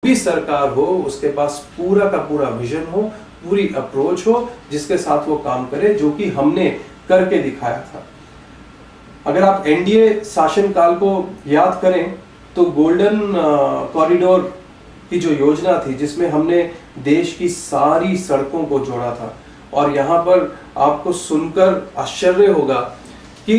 भी सरकार हो उसके पास पूरा का पूरा विजन हो, पूरी अप्रोच हो जिसके साथ वो काम करे, जो कि हमने करके दिखाया था। अगर आप एनडीए शासनकाल को याद करें तो गोल्डन कॉरिडोर की जो योजना थी, जिसमें हमने देश की सारी सड़कों को जोड़ा था, और यहाँ पर आपको सुनकर आश्चर्य होगा कि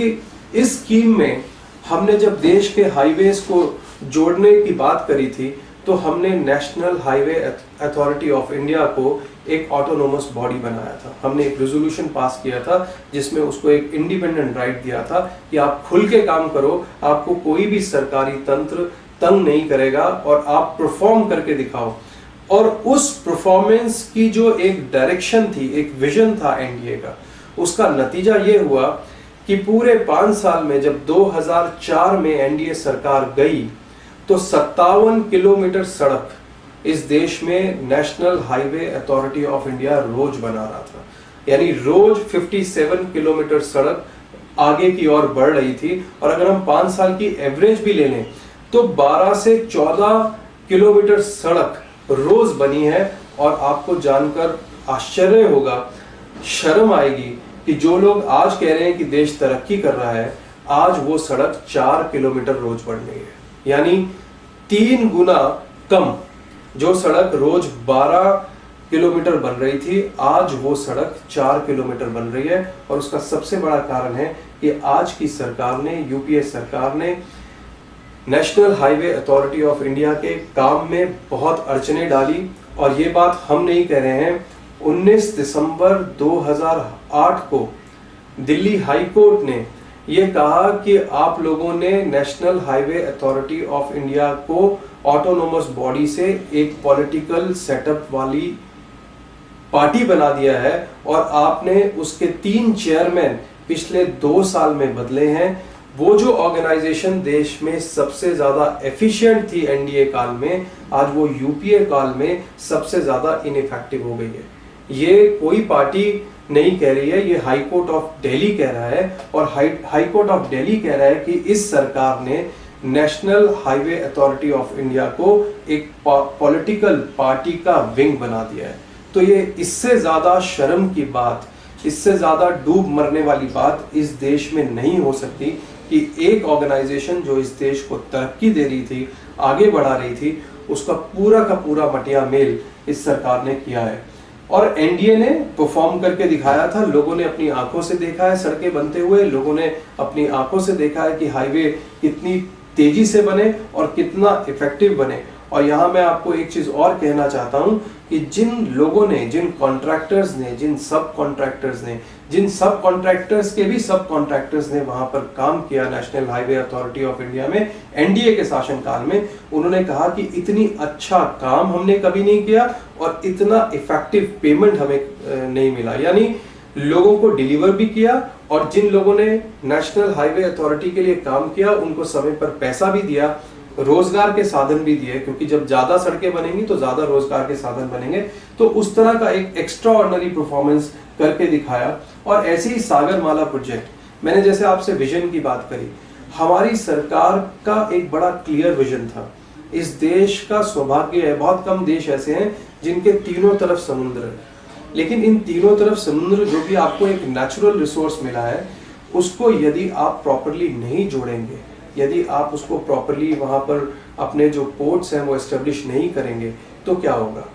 इस स्कीम में हमने जब देश के हाईवेज को जोड़ने की बात करी थी तो हमने national highway authority of India को एक ऑटोनोमस बॉडी बनाया था। हमने एक रेजोल्यूशन पास किया था जिसमें उसको एक इंडिपेंडेंट राइट दिया था कि आप खुल के काम करो, आपको कोई भी सरकारी तंत्र तंग नहीं करेगा और आप परफॉर्म करके दिखाओ। और उस परफॉर्मेंस की जो एक डायरेक्शन थी, एक विजन था एनडीए का, उसका नतीजा ये हुआ कि पूरे 5 साल में जब 2004 में एनडीए सरकार गई तो 57 किलोमीटर सड़क इस देश में national highway authority of India रोज बना रहा था। यानी रोज 57 किलोमीटर सड़क आगे की ओर बढ़ रही थी। और अगर हम 5 साल की एवरेज भी ले लें तो 12 से 14 किलोमीटर सड़क रोज बनी है। और आपको जानकर आश्चर्य होगा, शर्म आएगी कि जो लोग आज कह रहे हैं कि देश तरक्की कर रहा है, आज वो सड़क 4 किलोमीटर रोज बढ़ रही है। यानी 3 गुना कम। जो सड़क रोज 12 किलोमीटर बन रही थी, आज वो सड़क 4 किलोमीटर बन रही है। और उसका सबसे बड़ा कारण है कि आज की सरकार ने, यूपीए सरकार ने national highway authority of India के काम में बहुत अड़चने डाली। और ये बात हम नहीं कह रहे हैं, 19 दिसंबर 2008 को दिल्ली हाई कोर्ट ने ये कहा कि आप लोगों ने national highway authority of India को ऑटोनोमस बॉडी से एक पॉलिटिकल सेटअप वाली पार्टी बना दिया है और आपने उसके 3 चेयरमैन पिछले 2 साल में बदले हैं। वो जो ऑर्गेनाइजेशन देश में सबसे ज्यादा एफिशिएंट थी एनडीए काल में, आज वो यूपीए काल में सबसे ज्यादा इनइफेक्टिव हो गई है। ये कोई पार्टी नहीं कह रही है, ये हाई कोर्ट ऑफ दिल्ली कह रहा है। और हाई कोर्ट ऑफ दिल्ली कह रहा है कि इस सरकार ने national highway authority of India को एक पॉलिटिकल पार्टी का विंग बना दिया है। तो ये इससे ज्यादा शर्म की बात, इससे ज्यादा डूब मरने वाली बात इस देश में नहीं हो सकती कि एक ऑर्गेनाइजेशन जो इस देश को तरक्की दे रही थी, आगे बढ़ा रही थी, उसका पूरा का पूरा मटिया मेल इस सरकार ने किया है। और एनडीए ने परफॉर्म करके दिखाया था। लोगों ने अपनी आंखों से देखा है सड़कें बनते हुए, लोगों ने अपनी आंखों से देखा है कि हाईवे कितनी तेजी से बने और कितना इफेक्टिव बने। और यहाँ मैं आपको एक चीज और कहना चाहता हूँ कि जिन लोगों ने, जिन कॉन्ट्रैक्टर्स ने, जिन सब कॉन्ट्रैक्टर्स ने, जिन सब कॉन्ट्रैक्टर्स के भी सब कॉन्ट्रैक्टर्स ने वहां पर काम किया national highway authority of India में एनडीए के शासनकाल में, उन्होंने कहा कि इतनी अच्छा काम हमने कभी नहीं किया और इतना इफेक्टिव पेमेंट हमें नहीं मिला। यानी लोगों को डिलीवर भी किया और जिन लोगों ने नेशनल हाईवे अथॉरिटी के लिए काम किया उनको समय पर पैसा भी दिया, रोजगार के साधन भी दिए, क्योंकि जब ज्यादा सड़कें बनेंगी तो ज्यादा रोजगार के साधन बनेंगे। तो उस तरह का एक एक्स्ट्रा ऑर्डिनरी परफॉर्मेंस करके दिखाया। और ऐसे ही सागरमाला प्रोजेक्ट, मैंने जैसे आपसे विजन की बात करी, हमारी सरकार का एक बड़ा क्लियर विजन था। इस देश का सौभाग्य है, बहुत कम देश ऐसे हैं जिनके तीनों तरफ समुद्र है, लेकिन इन तीनों तरफ समुद्र जो भी आपको एक नेचुरल रिसोर्स मिला है, उसको यदि आप प्रॉपरली नहीं जोड़ेंगे, यदि आप उसको प्रॉपरली वहां पर अपने जो पोर्ट्स हैं वो एस्टेब्लिश नहीं करेंगे तो क्या होगा।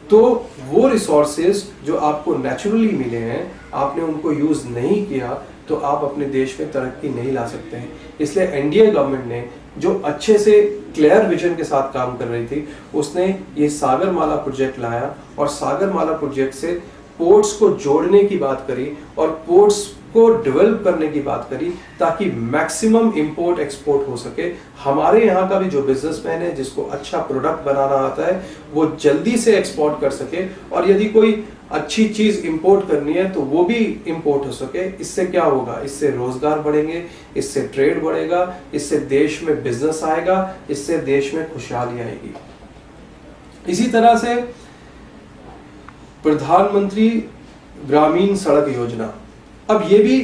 तो वो रिसोर्सेज जो आपको नेचुरली मिले हैं, आपने उनको यूज नहीं किया तो आप अपने देश में तरक्की नहीं ला सकते हैं। इसलिए एनडीए गवर्नमेंट ने जो अच्छे से क्लियर विजन के साथ काम कर रही थी, उसने ये सागरमाला प्रोजेक्ट लाया और सागरमाला प्रोजेक्ट से पोर्ट्स को जोड़ने की बात करी और पोर्ट्स को डेवलप करने की बात करी ताकि मैक्सिमम इंपोर्ट एक्सपोर्ट हो सके। हमारे यहाँ का भी जो बिजनेसमैन है जिसको अच्छा प्रोडक्ट बनाना आता है, वो जल्दी से एक्सपोर्ट कर सके, और यदि कोई अच्छी चीज इंपोर्ट करनी है तो वो भी इंपोर्ट हो सके। इससे क्या होगा, इससे रोजगार बढ़ेंगे, इससे ट्रेड बढ़ेगा, इससे देश में बिजनेस आएगा, इससे देश में खुशहाली आएगी। इसी तरह से प्रधानमंत्री ग्रामीण सड़क योजना, अब ये भी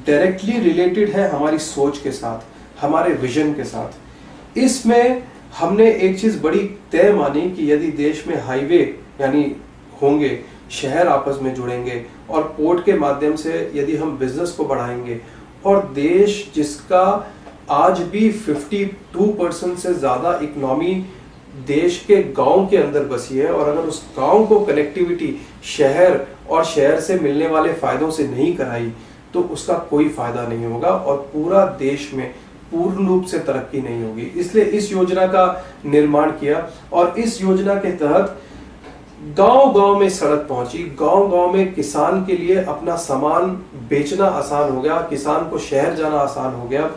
डायरेक्टली रिलेटेड है हमारी सोच के साथ, हमारे विजन के साथ। इसमें हमने एक चीज बड़ी तय मानी कि यदि देश में हाईवे यानी होंगे, शहर आपस में जुड़ेंगे और पोर्ट के माध्यम से यदि हम बिजनेस को बढ़ाएंगे, और देश जिसका आज भी 52% से ज्यादा इकोनॉमी देश के गांव के अंदर बसी है, और अगर उस गांव को कनेक्टिविटी शहर और शहर से मिलने वाले फायदों से नहीं कराई तो उसका कोई फायदा नहीं होगा और पूरा देश में पूर्ण रूप से तरक्की नहीं होगी। इसलिए इस योजना का निर्माण किया और इस योजना के तहत गांव-गांव में सड़क पहुंची, गांव-गांव में किसान के लिए अपना सामान बेचना आसान हो गया, किसान को शहर जाना आसान हो गया,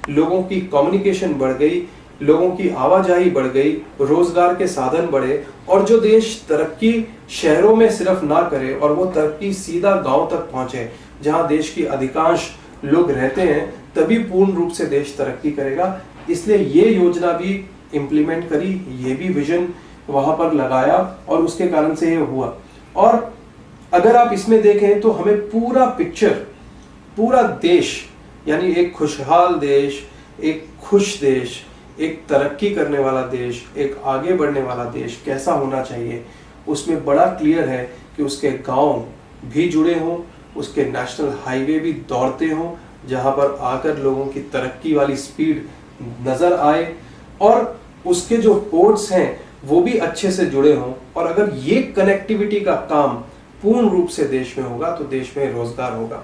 लोगों की कम्युनिकेशन बढ़ गई, लोगों की आवाजाही बढ़ गई, रोजगार के साधन बढ़े, और जो देश तरक्की शहरों में सिर्फ ना करे और वो तरक्की सीधा गांव तक पहुंचे जहां देश की अधिकांश लोग रहते हैं, तभी पूर्ण रूप से देश तरक्की करेगा। इसलिए ये योजना भी इम्प्लीमेंट करी, ये भी विजन वहां पर लगाया और उसके कारण से ये हुआ। और अगर आप इसमें देखें तो हमें पूरा पिक्चर, पूरा देश यानी एक खुशहाल देश, एक खुश देश, एक तरक्की करने वाला देश, एक आगे बढ़ने वाला देश कैसा होना चाहिए, उसमें बड़ा क्लियर है कि उसके गांव भी जुड़े हों, उसके नेशनल हाईवे भी दौड़ते हों जहां पर आकर लोगों की तरक्की वाली स्पीड नजर आए, और उसके जो पोर्ट्स हैं वो भी अच्छे से जुड़े हों। और अगर ये कनेक्टिविटी का काम पूर्ण रूप से देश में होगा तो देश में रोजगार होगा।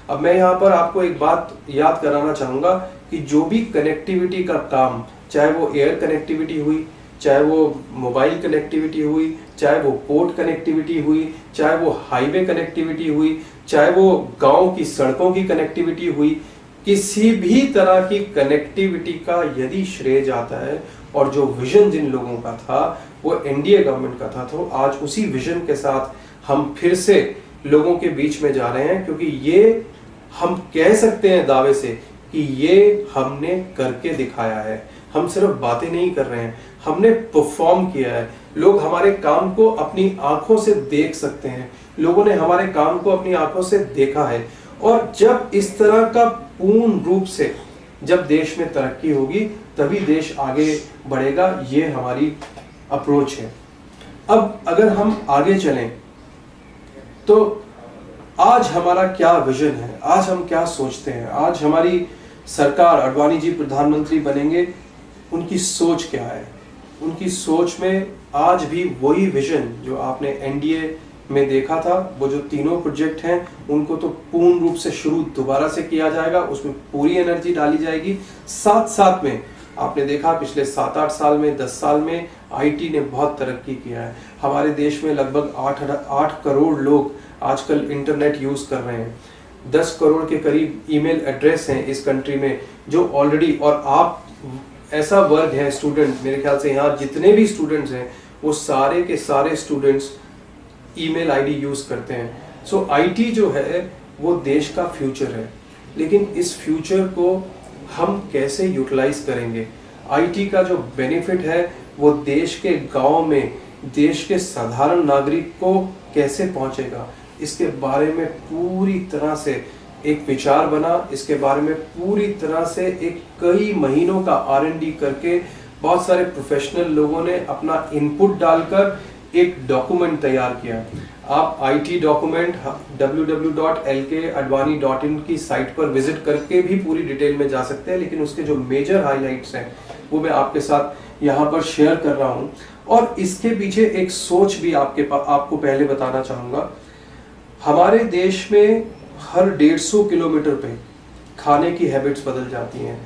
अब मैं यहाँ पर आपको एक बात याद कराना चाहूंगा कि जो भी कनेक्टिविटी का काम, चाहे वो एयर कनेक्टिविटी हुई, चाहे वो मोबाइल कनेक्टिविटी हुई, चाहे वो पोर्ट कनेक्टिविटी हुई, चाहे वो हाईवे कनेक्टिविटी हुई, चाहे वो गांव की सड़कों की कनेक्टिविटी हुई, किसी भी तरह की कनेक्टिविटी का यदि श्रेय जाता है और जो विजन जिन लोगों का था वो एनडीए गवर्नमेंट का था, तो आज उसी विजन के साथ हम फिर से लोगों के बीच में जा रहे हैं, क्योंकि ये हम कह सकते हैं दावे से कि ये हमने करके दिखाया है। हम सिर्फ बातें नहीं कर रहे हैं, हमने परफॉर्म किया है। लोग हमारे काम को अपनी आंखों से देख सकते हैं, लोगों ने हमारे काम को अपनी आंखों से देखा है। और जब इस तरह का पूर्ण रूप से जब देश में तरक्की होगी तभी देश आगे बढ़ेगा, ये हमारी अप्रोच है। अब अगर हम आगे चलें तो आज हमारा क्या विजन है, आज हम क्या सोचते हैं, आज हमारी सरकार, आडवाणी जी प्रधानमंत्री बनेंगे, उनकी सोच क्या है? उनकी सोच में आज भी वही विजन जो आपने एनडीए में देखा था, वो जो तीनों प्रोजेक्ट हैं उनको तो पूर्ण रूप से शुरू दोबारा से किया जाएगा, उसमें पूरी एनर्जी डाली जाएगी। साथ साथ में आपने देखा पिछले 7-8 साल में, 10 साल में आईटी ने बहुत तरक्की किया है। हमारे देश में लगभग 8 करोड़ लोग आजकल इंटरनेट यूज कर रहे हैं। 10 करोड़ के करीब ईमेल एड्रेस हैं इस कंट्री में जो ऑलरेडी, और आप ऐसा वर्ग है स्टूडेंट, मेरे ख्याल से यहाँ जितने भी स्टूडेंट्स हैं वो सारे के सारे स्टूडेंट्स ईमेल आईडी यूज करते हैं। सो आईटी जो है वो देश का फ्यूचर है, लेकिन इस फ्यूचर को हम कैसे यूटिलाइज करेंगे? आईटी का जो बेनिफिट है वो देश के गांव में, देश के साधारण नागरिक को कैसे पहुंचेगा, इसके बारे में पूरी तरह से एक विचार बना, इसके बारे में पूरी तरह से एक कई महीनों का R&D करके बहुत सारे प्रोफेशनल लोगों ने अपना इनपुट डालकर एक डॉक्यूमेंट तैयार किया। आप IT डॉक्यूमेंट www.lkadvani.in की साइट पर विजिट करके भी पूरी डिटेल में जा सकते हैं, लेकिन उसके जो मेजर हाइलाइट्स हैं वो मैं आपके साथ यहाँ पर शेयर कर रहा हूँ। और इसके पीछे एक सोच भी आपको पहले बताना चाहूँगा। हमारे देश में हर 150 किलोमीटर पे खाने की हैबिट्स बदल जाती हैं।